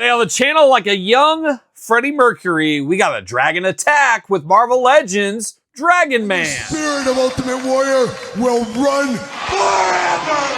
Today on the channel, like a young Freddie Mercury, we got a dragon attack with Marvel Legends Dragon Man. The spirit of Ultimate Warrior will run forever!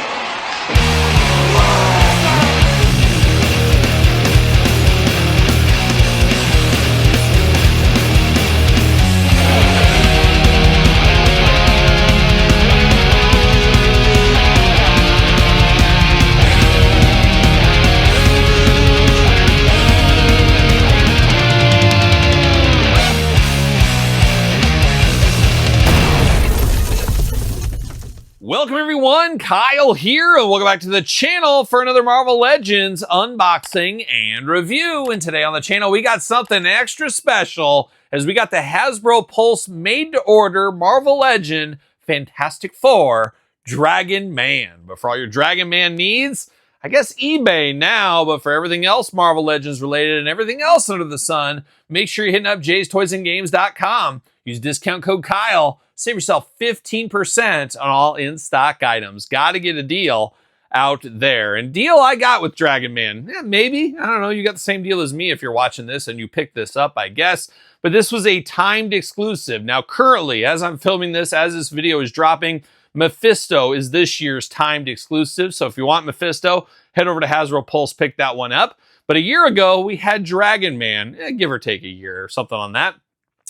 Welcome everyone, Kyle here, and welcome back to the channel for another Marvel Legends unboxing and review. And today on the channel, we got something extra special as we got the Hasbro Pulse made-to-order Marvel Legend Fantastic Four Dragon Man. But for all your Dragon Man needs, I guess eBay now, but for everything else Marvel Legends related and everything else under the sun, make sure you're hitting up jaystoysandgames.com. Use discount code Kyle. Save yourself 15% on all in-stock items. Got to get a deal out there. And deal I got with Dragon Man. Maybe. I don't know. You got the same deal as me if you're watching this and you picked this up, I guess. But this was a timed exclusive. Now, currently, as I'm filming this, as this video is dropping, Mephisto is this year's timed exclusive. So if you want Mephisto, head over to Hasbro Pulse, pick that one up. But a year ago, we had Dragon Man. Give or take a year or something on that.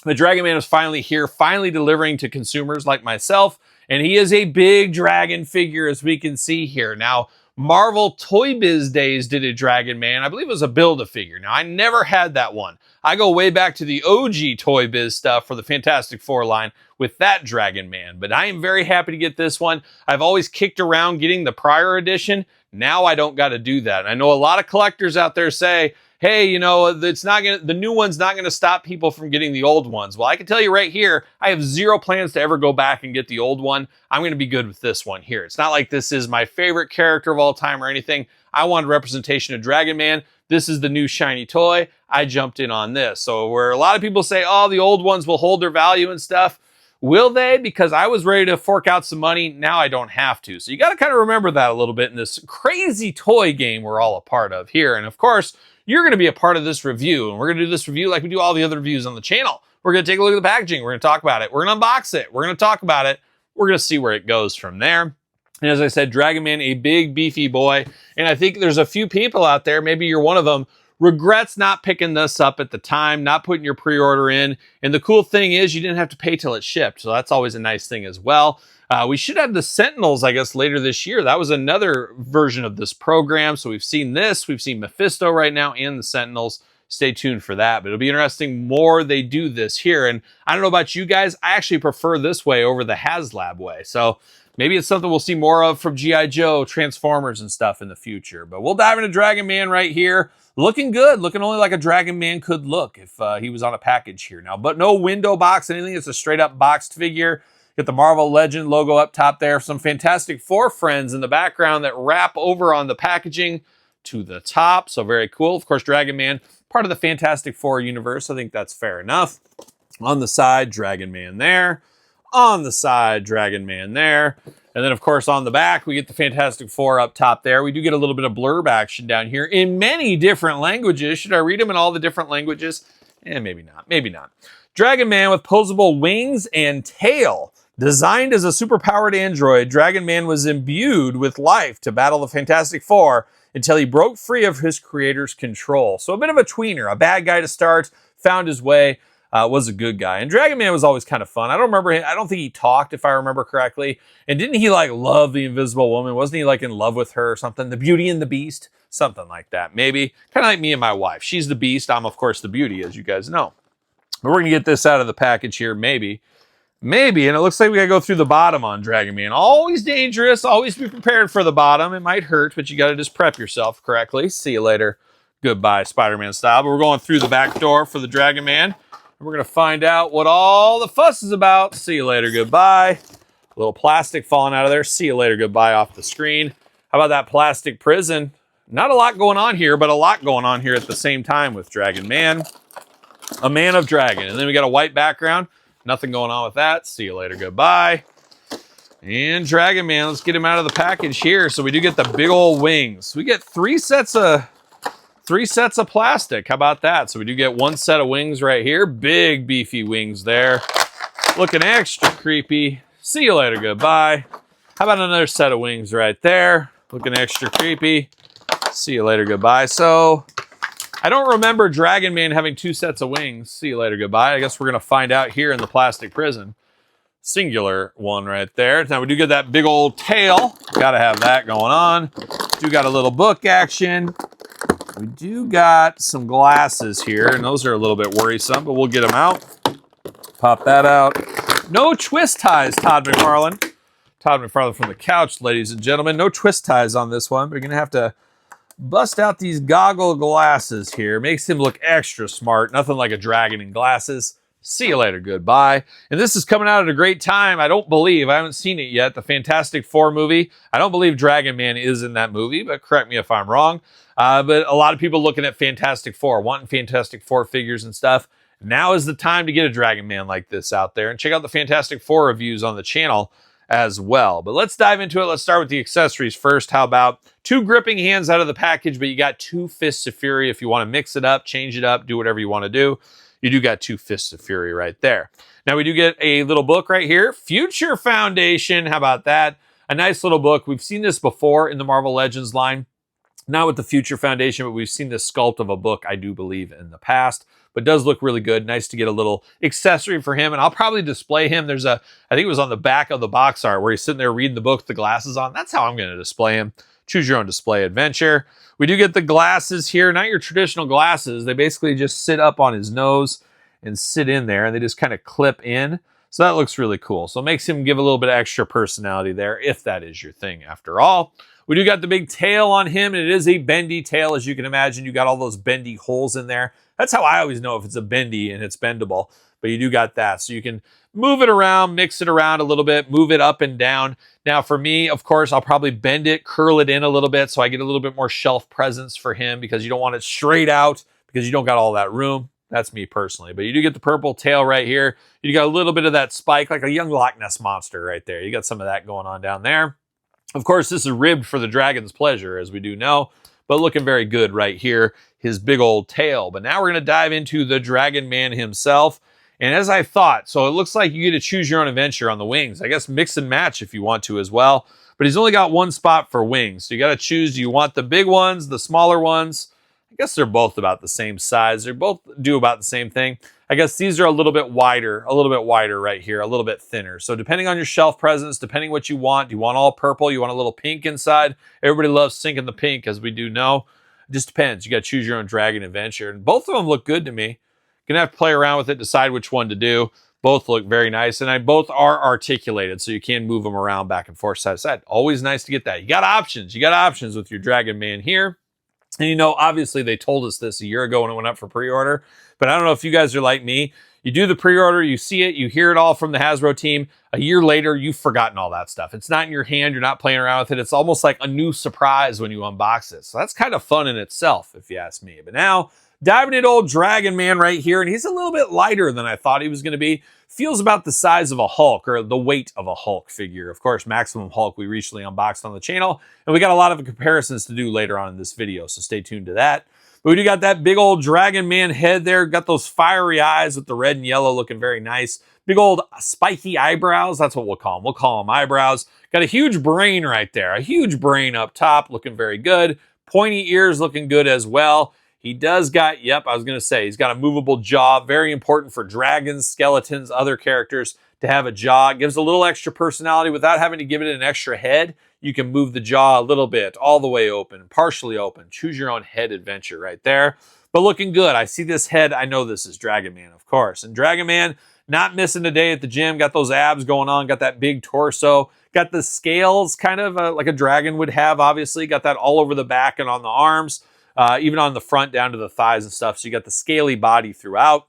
The Dragon Man is finally here, finally delivering to consumers like myself, and he is a big dragon figure, as we can see here. Now, Marvel Toy Biz Days did a Dragon Man. I believe it was a Build-A-Figure. Now, I never had that one. I go way back to the OG Toy Biz stuff for the Fantastic Four line with that Dragon Man, but I am very happy to get this one. I've always kicked around getting the prior edition. Now I don't got to do that. I know a lot of collectors out there say, hey, you know, the new one's not going to stop people from getting the old ones. Well, I can tell you right here, I have zero plans to ever go back and get the old one. I'm going to be good with this one here. It's not like this is my favorite character of all time or anything. I wanted representation of Dragon Man. This is the new shiny toy. I jumped in on this. So where a lot of people say, oh, the old ones will hold their value and stuff. Will they? Because I was ready to fork out some money. Now I don't have to. So you got to kind of remember that a little bit in this crazy toy game we're all a part of here. And of course, you're going to be a part of this review. And we're going to do this review like we do all the other reviews on the channel. We're going to take a look at the packaging. We're going to talk about it. We're going to unbox it. We're going to talk about it. We're going to see where it goes from there. And as I said, Dragon Man, a big, beefy boy. And I think there's a few people out there, maybe you're one of them, regrets not picking this up at the time, not putting your pre-order in. And the cool thing is you didn't have to pay till it shipped. So that's always a nice thing as well. We should have the Sentinels, I guess, later this year. That was another version of this program. So we've seen this. We've seen Mephisto right now and the Sentinels. Stay tuned for that. But it'll be interesting more they do this here. And I don't know about you guys. I actually prefer this way over the HasLab way. So maybe it's something we'll see more of from G.I. Joe, Transformers, and stuff in the future. But we'll dive into Dragon Man right here. Looking good. Looking only like a Dragon Man could look if he was on a package here now. But no window box, anything. It's a straight-up boxed figure. Get the Marvel Legend logo up top there. Some Fantastic Four friends in the background that wrap over on the packaging to the top. So very cool. Of course, Dragon Man, part of the Fantastic Four universe. I think that's fair enough. On the side, Dragon Man there. On the side, Dragon Man there. And then, of course, on the back, we get the Fantastic Four up top there. We do get a little bit of blurb action down here in many different languages. Should I read them in all the different languages? Maybe not. Maybe not. Dragon Man with posable wings and tail. Designed as a superpowered android, Dragon Man was imbued with life to battle the Fantastic Four until he broke free of his creator's control. So a bit of a tweener, a bad guy to start, found his way, was a good guy. And Dragon Man was always kind of fun. I don't remember him. I don't think he talked, if I remember correctly. And didn't he like love the Invisible Woman? Wasn't he like in love with her or something? The Beauty and the Beast? Something like that, maybe. Kind of like me and my wife. She's the Beast. I'm, of course, the Beauty, as you guys know. But we're going to get this out of the package here, maybe. Maybe, and it looks like we gotta go through the bottom on Dragon Man. Always dangerous, always be prepared for the bottom. It might hurt, but you gotta just prep yourself correctly. See you later. Goodbye, Spider-Man style. But we're going through the back door for the Dragon Man. And we're gonna find out what all the fuss is about. See you later, goodbye. A little plastic falling out of there. See you later, goodbye off the screen. How about that plastic prison? Not a lot going on here, but a lot going on here at the same time with Dragon Man. A man of dragon. And then we got a white background. Nothing going on with that. See you later. Goodbye. And Dragon Man, let's get him out of the package here. So we do get the big old wings. We get three sets of 3 sets of plastic. How about that? So we do get 1 set of wings right here. Big, beefy wings there. Looking extra creepy. See you later, goodbye. How about another set of wings right there? Looking extra creepy. See you later, goodbye. So I don't remember Dragon Man having 2 sets of wings. See you later, goodbye. I guess we're going to find out here in the plastic prison. Singular one right there. Now we do get that big old tail. Got to have that going on. Do got a little book action. We do got some glasses here, and those are a little bit worrisome, but we'll get them out. Pop that out. No twist ties, Todd McFarlane. Todd McFarlane from the couch, ladies and gentlemen. No twist ties on this one. We're going to have to bust out these goggle glasses here. Makes him look extra smart. Nothing like a dragon in glasses. See you later, goodbye. And this is coming out at a great time. I haven't seen it yet, the Fantastic Four movie. I don't believe Dragon Man is in that movie, but correct me if I'm wrong. But a lot of people looking at Fantastic Four, wanting Fantastic Four figures and stuff. Now is the time to get a Dragon Man like this out there. And check out the Fantastic Four reviews on the channel as well. But let's dive into it. Let's start with the accessories first. How about 2 gripping hands out of the package, but you got 2 Fists of Fury if you want to mix it up, change it up, do whatever you want to do. You do got 2 Fists of Fury right there. Now we do get a little book right here. Future Foundation. How about that? A nice little book. We've seen this before in the Marvel Legends line. Not with the Future Foundation, but we've seen this sculpt of a book, I do believe, in the past. But does look really good. Nice to get a little accessory for him. And I'll probably display him. I think it was on the back of the box art where he's sitting there reading the book with the glasses on. That's how I'm going to display him. Choose your own display adventure. We do get the glasses here. Not your traditional glasses. They basically just sit up on his nose and sit in there. And they just kind of clip in. So that looks really cool. So it makes him give a little bit of extra personality there, if that is your thing after all. We do got the big tail on him, and it is a bendy tail, as you can imagine. You got all those bendy holes in there. That's how I always know if it's a bendy and it's bendable. But you do got that. So you can move it around, mix it around a little bit, move it up and down. Now for me, of course, I'll probably bend it, curl it in a little bit so I get a little bit more shelf presence for him because you don't want it straight out because you don't got all that room. That's me personally. But you do get the purple tail right here. You got a little bit of that spike, like a young Loch Ness monster right there. You got some of that going on down there. Of course, this is ribbed for the dragon's pleasure, as we do know, but looking very good right here, his big old tail. But now we're going to dive into the Dragon Man himself. And as I thought, so it looks like you get to choose your own adventure on the wings. I guess mix and match if you want to as well. But he's only got 1 spot for wings. So you got to choose, do you want the big ones, the smaller ones? I guess they're both about the same size. They both do about the same thing. I guess these are a little bit wider right here, a little bit thinner. So depending on your shelf presence, depending what you want, do you want all purple? You want a little pink inside? Everybody loves sinking the pink, as we do know. It just depends. You got to choose your own dragon adventure. And both of them look good to me. Gonna have to play around with it, decide which one to do. Both look very nice, and both are articulated, so you can move them around back and forth side to side. Always nice to get that. You got options. You got options with your Dragon Man here. And you know, obviously they told us this a year ago when it went up for pre-order, but I don't know if you guys are like me. You do the pre-order, you see it, you hear it all from the Hasbro team. A year later, you've forgotten all that stuff. It's not in your hand. You're not playing around with it. It's almost like a new surprise when you unbox it. So that's kind of fun in itself, if you ask me. But now, diving into old Dragon Man right here, and he's a little bit lighter than I thought he was going to be. Feels about the size of a Hulk, or the weight of a Hulk figure. Of course, Maximum Hulk we recently unboxed on the channel, and we got a lot of comparisons to do later on in this video, so stay tuned to that. But we do got that big old Dragon Man head there, got those fiery eyes with the red and yellow looking very nice. Big old spiky eyebrows, that's what we'll call them. We'll call them eyebrows. Got a huge brain right there, a huge brain up top, looking very good. Pointy ears looking good as well. He does got, yep, I was going to say, he's got a movable jaw. Very important for dragons, skeletons, other characters to have a jaw. It gives a little extra personality without having to give it an extra head. You can move the jaw a little bit, all the way open, partially open. Choose your own head adventure right there. But looking good. I see this head. I know this is Dragon Man, of course. And Dragon Man, not missing a day at the gym. Got those abs going on. Got that big torso. Got the scales kind of like a dragon would have, obviously. Got that all over the back and on the arms. Even on the front down to the thighs and stuff. So you got the scaly body throughout.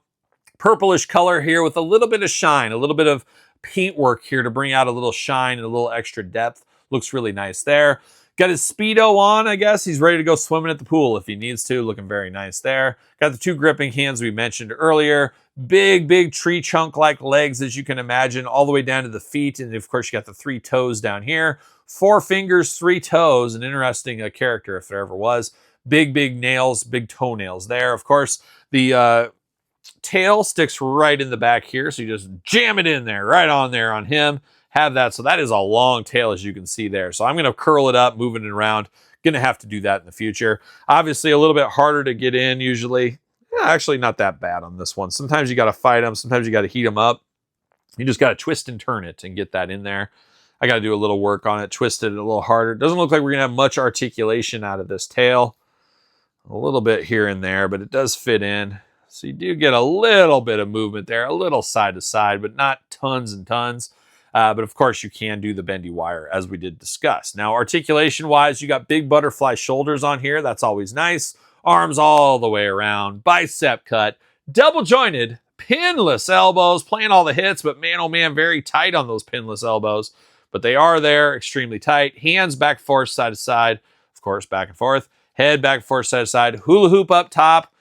Purplish color here with a little bit of shine, a little bit of paintwork here to bring out a little shine and a little extra depth. Looks really nice there. Got his Speedo on, I guess. He's ready to go swimming at the pool if he needs to. Looking very nice there. Got the 2 gripping hands we mentioned earlier. Big, big tree chunk-like legs, as you can imagine, all the way down to the feet. And of course, you got the 3 toes down here. 4 fingers, 3 toes. An interesting character if there ever was. big nails, big toenails there. Of course, the tail sticks right in the back here, so you just jam it in there, right on there on him. Have that. So that is a long tail, as you can see there. So I'm going to curl it up, moving it around. Going to have to do that in the future. Obviously, a little bit harder to get in usually. Actually, not that bad on this one. Sometimes you got to fight them. Sometimes you got to heat them up. You just got to twist and turn it and get that in there. I got to do a little work on it, twist it a little harder. It doesn't look like we're going to have much articulation out of this tail. A little bit here and there, but it does fit in. So you do get a little bit of movement there, a little side to side, but not tons and tons. But of course, you can do the bendy wire, as we did discuss. Now, articulation-wise, you got big butterfly shoulders on here. That's always nice. Arms all the way around. Bicep cut. Double-jointed. Pinless elbows. Playing all the hits, but man, oh man, very tight on those pinless elbows. But they are there, extremely tight. Hands back and forth, side to side. Of course, back and forth. Head back and forth, side to side. Hula hoop up top.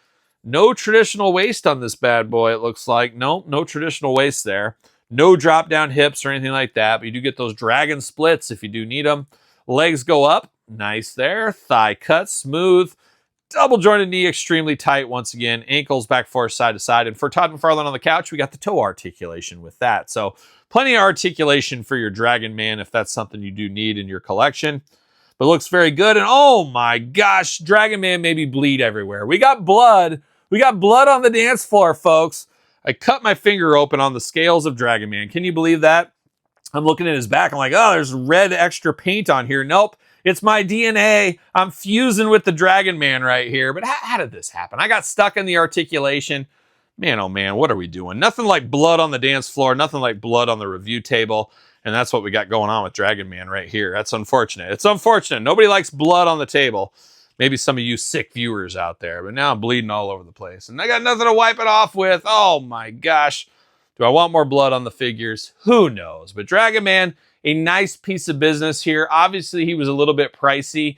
No traditional waist on this bad boy, it looks like. No traditional waist there. No drop down hips or anything like that, but you do get those dragon splits if you do need them. Legs go up, nice there. Thigh cut, smooth. Double jointed knee, extremely tight once again. Ankles back forth, side to side. And for Todd McFarlane on the couch, we got the toe articulation with that. So plenty of articulation for your Dragon Man if that's something you do need in your collection. But looks very good. And oh my gosh, Dragon Man made me bleed everywhere. We got blood. We got blood on the dance floor, folks. I cut my finger open on the scales of Dragon Man. Can you believe that? I'm looking at his back. I'm like, oh, there's red extra paint on here. Nope, it's my DNA. I'm fusing with the Dragon Man right here. But how did this happen? I got stuck in the articulation. Man, oh man, what are we doing? Nothing like blood on the dance floor. Nothing like blood on the review table. And that's what we got going on with Dragon Man right here. That's unfortunate. It's unfortunate. Nobody likes blood on the table. Maybe some of you sick viewers out there, but now I'm bleeding all over the place. And I got nothing to wipe it off with. Oh my gosh. Do I want more blood on the figures? Who knows? But Dragon Man, a nice piece of business here. Obviously, he was a little bit pricey.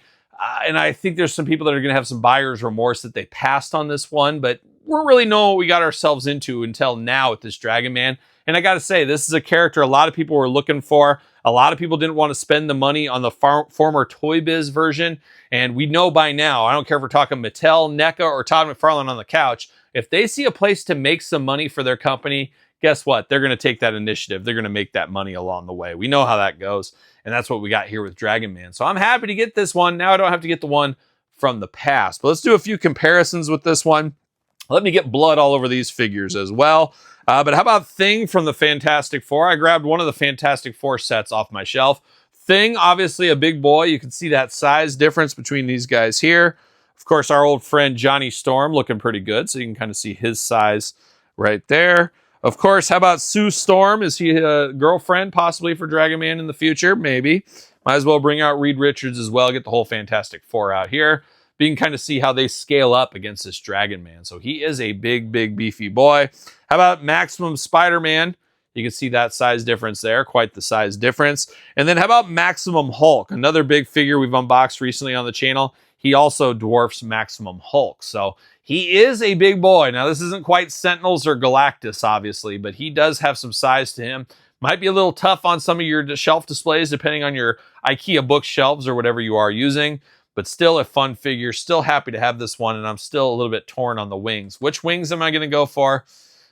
And I think there's some people that are going to have some buyer's remorse that they passed on this one. But we're really knowing what we got ourselves into until now with this Dragon Man. And I got to say, this is a character a lot of people were looking for. A lot of people didn't want to spend the money on the former Toy Biz version. And we know by now, I don't care if we're talking Mattel, NECA, or Todd McFarlane on the couch, if they see a place to make some money for their company, guess what? They're going to take that initiative. They're going to make that money along the way. We know how that goes. And that's what we got here with Dragon Man. So I'm happy to get this one. Now I don't have to get the one from the past. But let's do a few comparisons with this one. Let me get blood all over these figures as well. But how about Thing from the Fantastic Four? I grabbed one of the Fantastic Four sets off my shelf. Thing, obviously a big boy. You can see that size difference between these guys here. Of course, our old friend Johnny Storm looking pretty good. So you can kind of see his size right there. Of course, how about Sue Storm? Is he a girlfriend possibly for Dragon Man in the future? Maybe. Might as well bring out Reed Richards as well. Get the whole Fantastic Four out here. But you can kind of see how they scale up against this Dragon Man. So he is a big, beefy boy. How about Maximum Spider-Man? You can see that size difference there. Quite the size difference. And then how about Maximum Hulk? Another big figure we've unboxed recently on the channel. He also dwarfs Maximum Hulk. So he is a big boy. Now, this isn't quite Sentinels or Galactus, obviously, but he does have some size to him. Might be a little tough on some of your shelf displays, depending on your IKEA bookshelves or whatever you are using. But still a fun figure. Still happy to have this one, and I'm still a little bit torn on the wings. Which wings am I going to go for?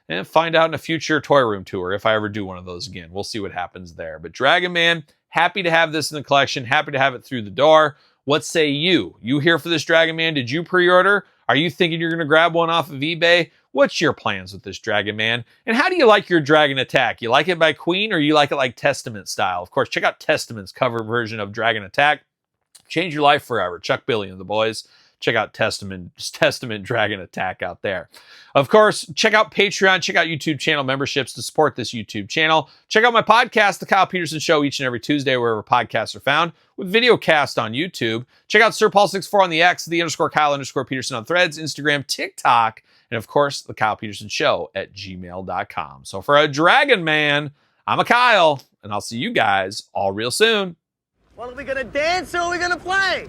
And find out in a future toy room tour if I ever do one of those again. We'll see what happens there. But Dragon Man, happy to have this in the collection. Happy to have it through the door. What say you? You here for this Dragon Man? Did you pre-order? Are you thinking you're going to grab one off of eBay? What's your plans with this Dragon Man? And how do you like your Dragon Attack? You like it by Queen or you like it like Testament style? Of course, check out Testament's cover version of Dragon Attack. Change your life forever. Chuck Billy and the boys. Check out Testament Dragon Attack out there. Of course, check out Patreon. Check out YouTube channel memberships to support this YouTube channel. Check out my podcast, The Kyle Peterson Show, each and every Tuesday, wherever podcasts are found, with video cast on YouTube. Check out SirPaul64 on the X, _Kyle_Peterson on Threads, Instagram, TikTok, and of course, The Kyle Peterson Show at gmail.com. So for a Dragon Man, I'm a Kyle, and I'll see you guys all real soon. Well, are we gonna dance or are we gonna play?